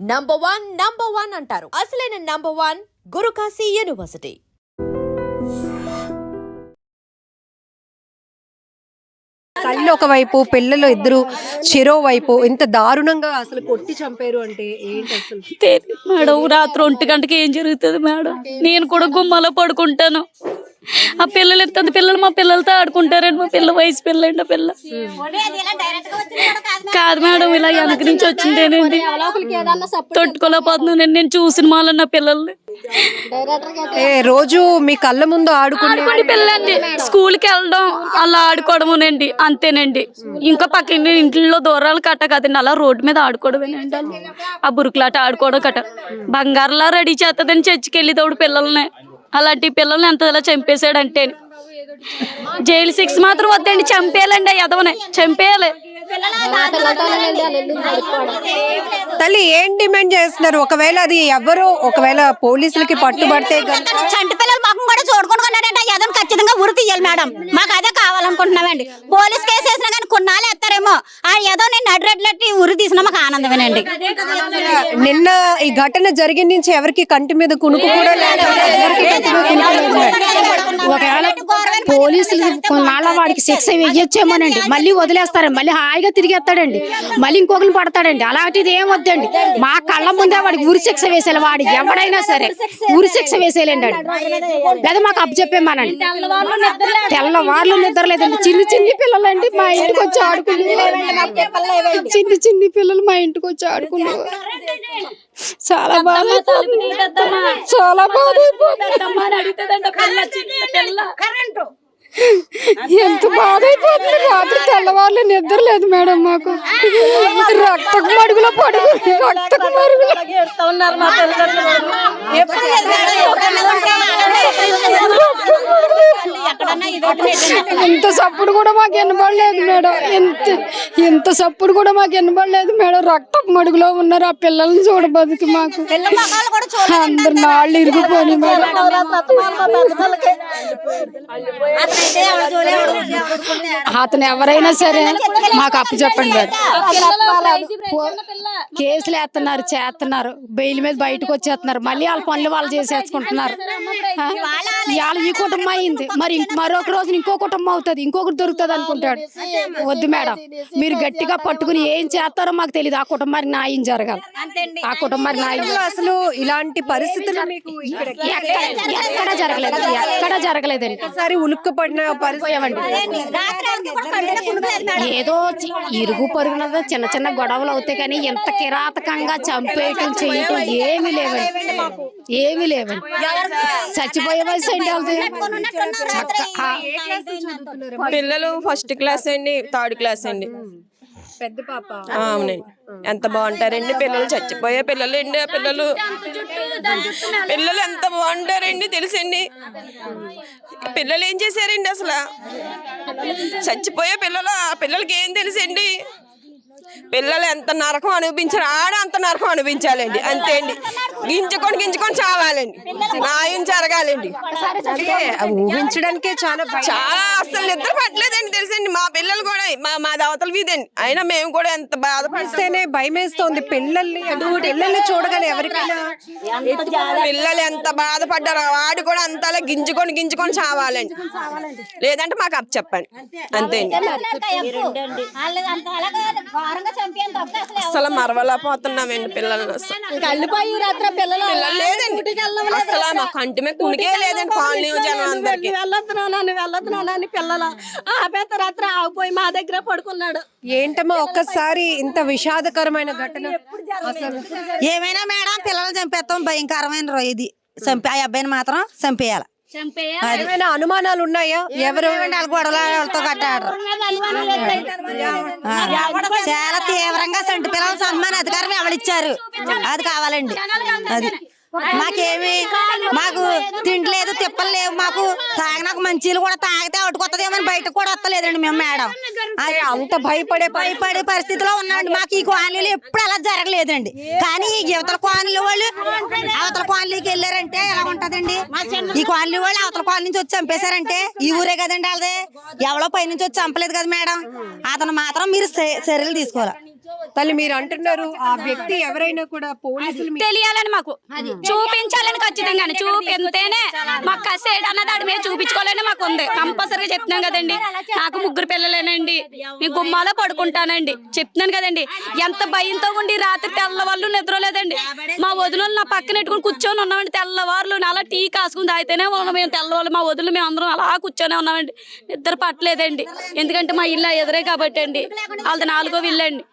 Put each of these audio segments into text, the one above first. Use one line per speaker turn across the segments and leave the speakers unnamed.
Number one అంటారు. అసలైన number one Guru Kashi university.
తల్లి ఒకవైపు, పిల్లలు ఇద్దరు చెరోవైపు ఇంత దారుణంగా అసలు కొట్టి చంపారు అంటే ఏంటి అసలు?
తెలియదు మేడం. రాత్రి 1 గంటకి ఏం జరుగుతుంది మేడం? నేను కూడా గుమ్మలో పడుకుంటాను. ఆ పిల్లలు ఎంత పిల్లలు మా పిల్లలతో ఆడుకుంటారండి. మా పిల్ల వయసు పిల్లండి. ఆ పిల్ల కాదు మేడం, ఇలా వెనక నుంచి వచ్చిందేనండి. తట్టుకోలేకపోతున్నానండి నేను చూసిన వాళ్ళ నా పిల్లల్ని.
రోజు మీ కళ్ళ ముందు ఆడుకునే
పిల్లండి స్కూల్కి వెళ్ళడం అలా ఆడుకోవడమేనండి, అంతేనండి. ఇంకా పక్కన ఇంట్లో దూరాలు కట్ట కదండి, అలా రోడ్డు మీద ఆడుకోవడమేనండి. ఆ బురుకులాట ఆడుకోవడం కట్ట బంగారులా రెడీ చేస్తుందని చర్చికి వెళ్ళేదోడు పిల్లల్ని. అలాంటి పిల్లల్ని ఎంత ఇలా చంపేశాడంటే జైలు 6 మాత్రం వద్దండి, చంపేయాలండి. ఎదవనే చంపేయాలి.
తల్లి ఏం డిమాండ్ చేస్తున్నారు? ఒకవేళ అది ఎవరు ఒకవేళ పోలీసులకి పట్టుబడితే
చంటి పిల్లల మొహం కూడా చూడుకుంటున్నాడంటే ఎదను ఖచ్చితంగా ఉరి తీయాలి మేడం. మాకు అదే కావాలనుకుంటున్నామండి. పోలీస్ కేసు వేసినా కానీ కొన్నాళ్ళు ఎత్తారేమో, ఆ ఏదో నేను నడ్రెడ్లెట్టి ఉరి తీసినా మాకు ఆనందమేనండి.
నిన్న ఈ ఘటన జరిగిన నుంచి ఎవరికి కంటి మీద కునుకు కూడా లేదు.
ఒకవేళ పోలీసులు కొన్నాళ్ళ వాడికి శిక్ష వెయ్యొచ్చేమోనండి, మళ్ళీ వదిలేస్తారు, మళ్ళీ హాయిగా తిరిగేస్తాడండి, మళ్ళీ ఇంకొకరిని పడతాడండి. అలాంటిది ఏం వద్దండి. మా కళ్ళ ముందే వాడికి ఉరి శిక్ష వేసేయాలి. వాడు ఎవడైనా సరే ఉరి శిక్ష వేసేయాలండి. లేదా మాకు అప్పచెప్పేమానండి. తెల్లవార్లు నిద్ర లేదండి. చిన్ని పిల్లలండి మా ఇంటికి వచ్చి ఆడుకున్నారు. చిన్ని పిల్లలు మా ఇంటికి వచ్చి ఆడుకున్నారు. చాలా బాధ, చాలా బాధ. ఎంత బాధ అయిపోతుంది. రాత్రి తెల్లవారులు నిద్ర లేదు మేడం మాకు. రక్తకు మడుగులో పడుకుని రక్తకు మడుగులో ఇంత సప్పుడు కూడా మాకు వినబడలేదు మేడం. ఇంత సప్పుడు కూడా మాకు వినబడలేదు మేడం. రక్తపు మడుగులో ఉన్నారు ఆ పిల్లల్ని చూడబదుకు మాకు అందరు నాళ్ళు ఇరిగిపోయి మేడం. అతను ఎవరైనా సరే మాకు అప్పు చెప్పండి మేడం. కేసులు చేస్తున్నారు, బెయిల్ మీద బయటకు వచ్చేస్తున్నారు, మళ్ళీ వాళ్ళ పనులు వాళ్ళు చేసేసుకుంటున్నారు. ఇవాళ ఈ కుటుంబం అయింది, మరి మరొక రోజు ఇంకో కుటుంబం అవుతుంది, ఇంకొకటి దొరుకుతుంది అనుకుంటాడు. వద్దు మేడం, మీరు గట్టిగా పట్టుకుని ఏం చేస్తారో మాకు తెలియదు. ఆ కుటుంబానికి న్యాయం జరగాలి. ఆ కుటుంబానికి న్యాయం
అసలు ఇలాంటి పరిస్థితులు
ఎక్కడ జరగలేదండి.
ఒకసారి ఉలుక్కుపడిన
ఏదో ఇరుగు పొరుగునదో చిన్న చిన్న గొడవలు అవుతాయి కానీ ఎంత కిరాతకంగా చంపేయటం చేయటం ఏమి లేవండి. చచ్చిపోయే వయసు ఏంటి?
పిల్లలు 1st క్లాస్ అండి, 3rd క్లాస్ అండి.
పెద్ద పాప.
అవునండి. ఎంత బాగుంటారండి పిల్లలు, చచ్చిపోయే పిల్లలు అండి. ఆ పిల్లలు ఎంత బాగుంటారండి తెలుసండి. పిల్లలు ఏం చేశారండి అసలు? చచ్చిపోయే పిల్లలు, ఆ పిల్లలకి ఏం తెలుసండి? పిల్లలు ఎంత నరకం అనిపించారు, అంత నరకం అనిపించాలండి. అంతే అండి. గింజుకొని చావాలండి. న్యాయం జరగాలండి.
ఊహించడానికే చాలా
అసలు నిద్ర పట్టలేదండి తెలుసండి. మా పిల్లలు కూడా మా దవతల వీధండి, అయినా మేము కూడా ఎంత బాధపడిస్తేనే
భయం వేస్తోంది. పిల్లల్ని చూడగానే ఎవరికైనా
పిల్లలు ఎంత బాధపడ్డారో వాడు కూడా అంతలా గింజుకొని చావాలండి. లేదంటే మాకు అప్పు చెప్పండి. అంతే అండి. అసలు మరవలేకపోతున్నామండి పిల్లల్ని. పిల్లలు లేదండి అసలు. మా కంటి మీద కునికే లేదండి. కాలనీ జనం అందరికి
వెళ్ళొద్దునాని పిల్లలు ఆపేత రాత్రి ఆగిపోయి మా దగ్గర పడుకున్నాడు.
ఏంటమ్మా ఒక్కసారి ఇంత విషాదకరమైన ఘటన?
ఏమైనా మేడం పిల్లలు చంపేస్తాం, భయంకరమైన ఇది. ఆ అబ్బాయిని మాత్రం చంపేయాలి.
ఏమైనా అనుమానాలు ఉన్నాయా? ఎవరు
గొడవలతో కట్టాడు. చాలా తీవ్రంగా సంటి పిల్లల సన్మాన అధికారం ఎవరిచ్చారు? అది కావాలండి. అది మాకు తిండి లేదు, తిప్పలు లేవు. మాకు తాగినాక మంచీలు కూడా తాగితే అటుకొత్తదేమని బయటకు కూడా వస్తలేదండి మేము మేడం.
అంత భయపడే
పరిస్థితిలో ఉన్నామండి. మాకు ఈ కాలనీలు ఎప్పుడు అలా జరగలేదండి. కానీ ఈ యువతల కాలనీ వాళ్ళు అవతల కాలనీకి వెళ్ళారంటే ఎలా ఉంటదండి? ఈ కాలనీ వాళ్ళు అవతల కాలనీ నుంచి వచ్చి చంపేశారంటే ఈ ఊరే కదండి వాళ్ళది. ఎవరో పై నుంచి వచ్చి చంపలేదు కదా మేడం. అతను మాత్రం మీరు చర్యలు తీసుకోవాలి.
తల్లి మీరు అంటున్నారు ఆ వ్యక్తి ఎవరైనా కూడా పోలీసులు
తెలియాలని మాకు చూపించాలని ఖచ్చితంగా చూపిస్తేనే మాకు కసేడ్ అన్నది ఆడి మీద చూపించుకోవాలని మాకు ఉంది. కంపల్సరీగా చెప్తున్నాం కదండి. నాకు 3 పిల్లలేనండి. నేను గుమ్మాలో పడుకుంటానండి. చెప్తున్నాను కదండి. ఎంత భయంతో ఉండి రాత్రి తెల్లవాళ్ళు నిద్ర లేదండి. మా వదులు నా పక్కన పెట్టుకుని కూర్చొని ఉన్నామండి. తెల్లవారులు అలా టీ కాసుకుని తాగితేనే ఉన్నాం. మేము తెల్లవాళ్ళు మా వదులు మేము అందరం అలా కూర్చొని ఉన్నామండి. నిద్ర పట్టలేదండి. ఎందుకంటే మా ఇల్లు ఎదురే కాబట్టి అండి. వాళ్ళది 4వ ఇల్లు అండి.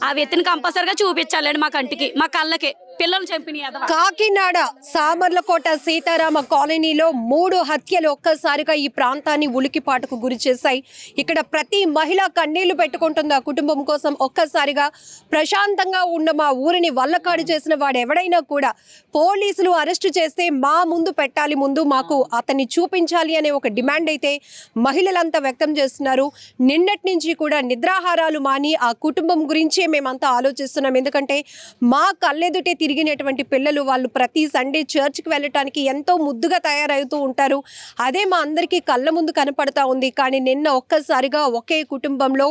ఆ వ్యక్తిని కంపల్సరిగా చూపించాలండి మా కంటికి, మా కళ్ళకి. పిల్లలు చంపిన
కాకినాడ సామర్లకోట సీతారామ కాలనీలో 3 హత్యలు ఒక్కసారిగా ఈ ప్రాంతాన్ని ఉలికిపాటుకు గురి చేశాయి. ఇక్కడ ప్రతి మహిళ కన్నీళ్లు పెట్టుకుంటుంది ఆ కుటుంబం కోసం. ఒక్కసారిగా ప్రశాంతంగా ఉన్న మా ఊరిని వల్లకాడు చేసిన వాడు ఎవడైనా కూడా పోలీసులు అరెస్టు చేస్తే మా ముందు పెట్టాలి, ముందు మాకు అతన్ని చూపించాలి అనే ఒక డిమాండ్ అయితే మహిళలంతా వ్యక్తం చేస్తున్నారు. నిన్నటి నుంచి కూడా నిద్రాహారాలు మాని ఆ కుటుంబం గురించే మేమంతా ఆలోచిస్తున్నాం. ఎందుకంటే మా కళ్ళెదుటే తిరిగినటువంటి పిల్లలు, వాళ్ళు ప్రతి సండే చర్చ్కి వెళ్ళటానికి ఎంతో ముద్దుగా తయారవుతూ ఉంటారు. అదే మా అందరికీ కళ్ళ ముందు కనపడతా ఉంది. కానీ నిన్న ఒక్కసారిగా ఒకే కుటుంబంలో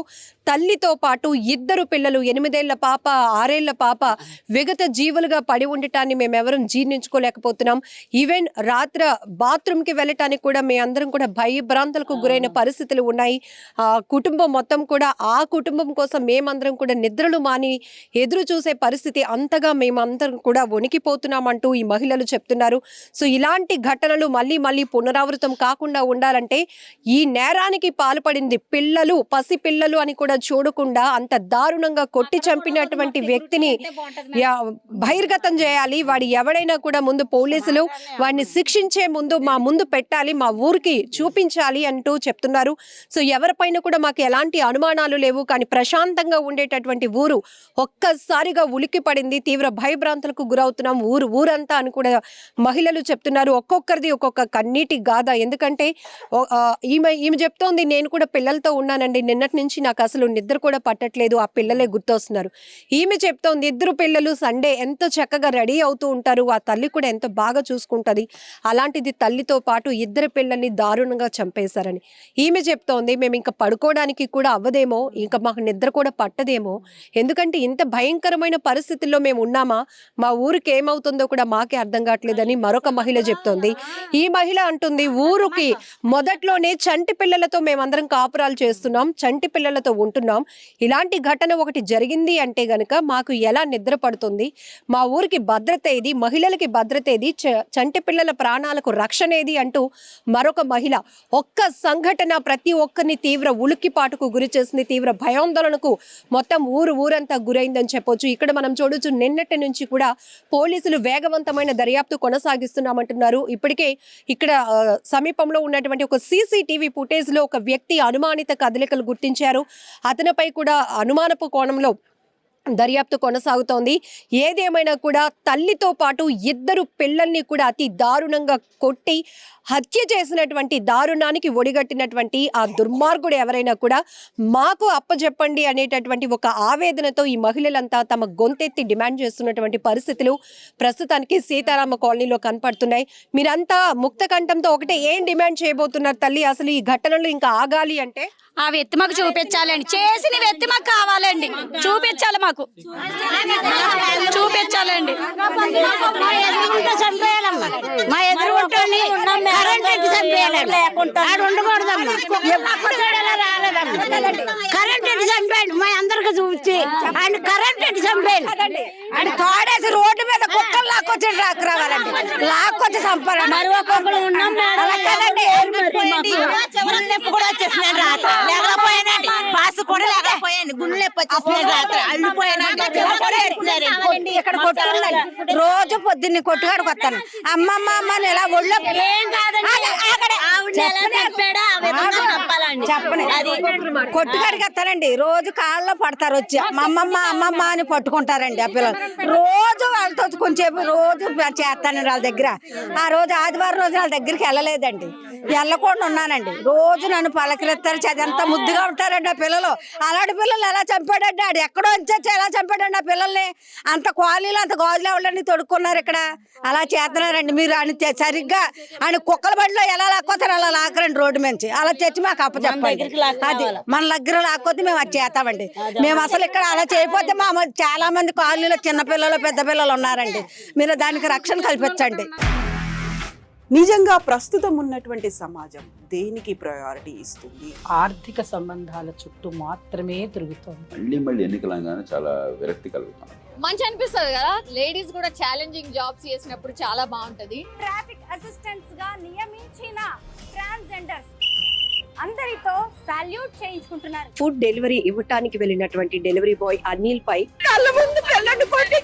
తల్లితో పాటు 2 పిల్లలు, 8 ఏళ్ల పాప, 6 ఏళ్ల పాప విగత జీవులుగా పడి ఉండటాన్ని మేమెవరం జీర్ణించుకోలేకపోతున్నాం. ఈవెన్ రాత్రి బాత్రూమ్కి వెళ్ళటానికి కూడా మేమందరం కూడా భయభ్రాంతులకు గురైన పరిస్థితులు ఉన్నాయి. ఆ కుటుంబం మొత్తం కూడా ఆ కుటుంబం కోసం మేమందరం కూడా నిద్రలు మాని ఎదురు చూసే పరిస్థితి. అంతగా మేమందరం కూడా వణికిపోతున్నామంటూ ఈ మహిళలు చెప్తున్నారు. సో ఇలాంటి ఘటనలు మళ్ళీ మళ్ళీ పునరావృతం కాకుండా ఉండాలంటే ఈ నేరానికి పాల్పడింది పిల్లలు, పసిపిల్లలు అని కూడా చూడకుండా అంత దారుణంగా కొట్టి చంపినటువంటి వ్యక్తిని బహిర్గతం చేయాలి. వాడు ఎవడైనా కూడా ముందు పోలీసులు వాడిని శిక్షించే ముందు మా ముందు పెట్టాలి, మా ఊరికి చూపించాలి అంటూ చెప్తున్నారు. సో ఎవరిపైన కూడా మాకు ఎలాంటి అనుమానాలు లేవు. కానీ ప్రశాంతంగా ఉండేటటువంటి ఊరు ఒక్కసారిగా ఉలికి పడింది. తీవ్ర భయభ్రాంతులకు గురవుతున్నాం ఊరంతా అని కూడా మహిళలు చెప్తున్నారు. ఒక్కొక్కరిది ఒక్కొక్క కన్నీటి గాథ. ఎందుకంటే ఈమె చెప్తోంది, నేను కూడా పిల్లలతో ఉన్నానండి. నిన్నటి నుంచి నాకు అసలు నిద్ర కూడా పట్టట్లేదు. ఆ పిల్లలే గుర్తొస్తున్నారు. ఈమె చెప్తోంది 2 పిల్లలు సండే ఎంతో చక్కగా రెడీ అవుతూ ఉంటారు. ఆ తల్లి కూడా ఎంతో బాగా చూసుకుంటుంది. అలాంటిది తల్లితో పాటు 2 పిల్లల్ని దారుణంగా చంపేశారని ఈమె చెప్తోంది. మేము ఇంకా పడుకోవడానికి కూడా అవ్వదేమో, ఇంకా మాకు నిద్ర కూడా పట్టదేమో. ఎందుకంటే ఇంత భయంకరమైన పరిస్థితుల్లో మేము ఉన్నామా, మా ఊరికి ఏమవుతుందో కూడా మాకే అర్థం కావట్లేదని మరొక మహిళ చెప్తోంది. ఈ మహిళ అంటుంది, ఊరికి మొదట్లోనే చంటి పిల్లలతో మేమందరం కాపురాలు చేస్తున్నాం, చంటి పిల్లలతో ఉంటున్నాం. ఇలాంటి ఘటన ఒకటి జరిగింది అంటే గనక మాకు ఎలా నిద్ర పడుతుంది, మా ఊరికి భద్రత ఏది, మహిళలకి భద్రత ఏది, చంటి పిల్లల ప్రాణాలకు రక్షణ ఏది అంటూ మరొక మహిళ. ఒక్క సంఘటన ప్రతి ఒక్కరిని తీవ్ర ఉలిక్కిపాటుకు గురి చేసింది, తీవ్ర భయాందోళనకు మొత్తం ఊరంతా గురైందని చెప్పొచ్చు. ఇక్కడ మనం చూడొచ్చు, నిన్నటి నుంచి కూడా పోలీసులు వేగవంతమైన దర్యాప్తు కొనసాగిస్తున్నామంటున్నారు. ఇప్పటికే ఇక్కడ సమీపంలో ఉన్నటువంటి ఒక CCTV ఫుటేజ్ లో ఒక వ్యక్తి అనుమానిత కదలికలు గుర్తించారు. అతనిపై కూడా అనుమానపు కోణంలో దర్యాప్తు కొనసాగుతోంది. ఏదేమైనా కూడా తల్లితో పాటు 2 పిల్లల్ని కూడా అతి దారుణంగా కొట్టి హత్య చేసినటువంటి దారుణానికి ఒడిగట్టినటువంటి ఆ దుర్మార్గుడు ఎవరైనా కూడా మాకు అప్పచెప్పండి అనేటటువంటి ఒక ఆవేదనతో ఈ మహిళలంతా తమ గొంతెత్తి డిమాండ్ చేస్తున్నటువంటి పరిస్థితులు ప్రస్తుతానికి సీతారామ కాలనీలో కనపడుతున్నాయి. మీరంతా ముక్త కంఠంతో ఒకటే ఏం డిమాండ్ చేయబోతున్నారు తల్లి? అసలు ఈ ఘటనలు ఇంకా ఆగాలి అంటే
ఆ వ్యక్తి మాకు చూపించాలండి. చేసిన వ్యక్తి మాకు కావాలండి, చూపించాలి, మాకు చూపించాలండి.
మా ఎదురు కరెంట్ ఎట్టి చంపేయాలండి. కరెంట్ ఎట్టి చంపేయండి. మా అందరికి చూపించి ఆయన కరెంట్ ఎట్టి చంపేయండి. ఆయన తోడేసి రోడ్డు మీద కుక్కలు లాక్కొచ్చి రావాలండి, లాక్కొచ్చి చంపాలండి. మరి ఒక్కొక్కరు ఉన్నాం కూడా వచ్చేసినాడు రాత్రి, లేకపోయానండి పాస్ కూడా లేకపోయాను, గుండె నొప్పి వచ్చేసినాడు రాత్రి, అల్లిపోయానండి. ఇక్కడ కొట్టుకుందండి, రోజు పొద్దున్నే కొట్టుకాడికి వస్తాను. అమ్మమ్మ అమ్మని ఇలా ఒళ్ళో కొట్టుకాడికి వస్తానండి. రోజు కాళ్ళలో పడతారు వచ్చి అమ్మమ్మ అమ్మమ్మ అని పట్టుకుంటారండి ఆ పిల్లలు. రోజు వాళ్ళతో కొంచెంసేపు రోజు చేస్తాను వాళ్ళ దగ్గర. ఆ రోజు ఆదివారం రోజు వాళ్ళ దగ్గరికి వెళ్ళలేదండి. వెళ్ళకుండా ఉన్నానండి. రోజు నన్ను పలకరిస్తారు, ఎంత ముద్దుగా ఉంటారండి ఆ పిల్లలు. అలాంటి పిల్లలు ఎలా చంపాడండి, ఆడు ఎక్కడో వచ్చి ఎలా చంపాడండి ఆ పిల్లల్ని. అంత క్వాలీలు అంత గాజులు ఎవరండి తొడుక్కున్నారు ఇక్కడ. అలా చేస్తున్నారండి మీరు. అని సరిగ్గా అని కుక్కల బండిలో ఎలా లాక్కోతారు అలా లాక్కరండి రోడ్డు నుంచి. అలా తెచ్చి మాకు అప్పచెప్పండి. అది మన దగ్గర లాక్కోతే మేము అది చేస్తామండి. మేము అసలు ఇక్కడ అలా చేయకపోతే మా చాలా మంది కాలనీలో చిన్న పిల్లలు పెద్ద పిల్లలు ఉన్నారండి. మీరు దానికి రక్షణ కల్పించండి.
నిజంగా ప్రస్తుతం ఉన్నటువంటి సమాజం దేనికి ప్రయారిటీ ఇస్తుంది?
ఆర్థిక సంబంధాల చుట్టూ మాత్రమే తిరుగుతోంది.
మళ్ళీ ఎన్నికలంగానే చాలా విరక్తి కలుగుతాం.
మంచి అనిపిస్తుంది కదా, లేడీస్ కూడా ఛాలెంజింగ్ జాబ్స్ చేసినప్పుడు చాలా బాగుంటది.
ట్రాఫిక్ అసిస్టెంట్స్ గా నియమించిన ట్రాన్స్జెండర్స్ అందరితో సాల్యూట్ చేయించుకుంటున్నారు.
ఫుడ్ డెలివరీ ఇవ్వటానికి వెళ్ళినటువంటి డెలివరీ బాయ్ అనిల్ పై
కళ్ళ ముందు పిల్లని కొట్టి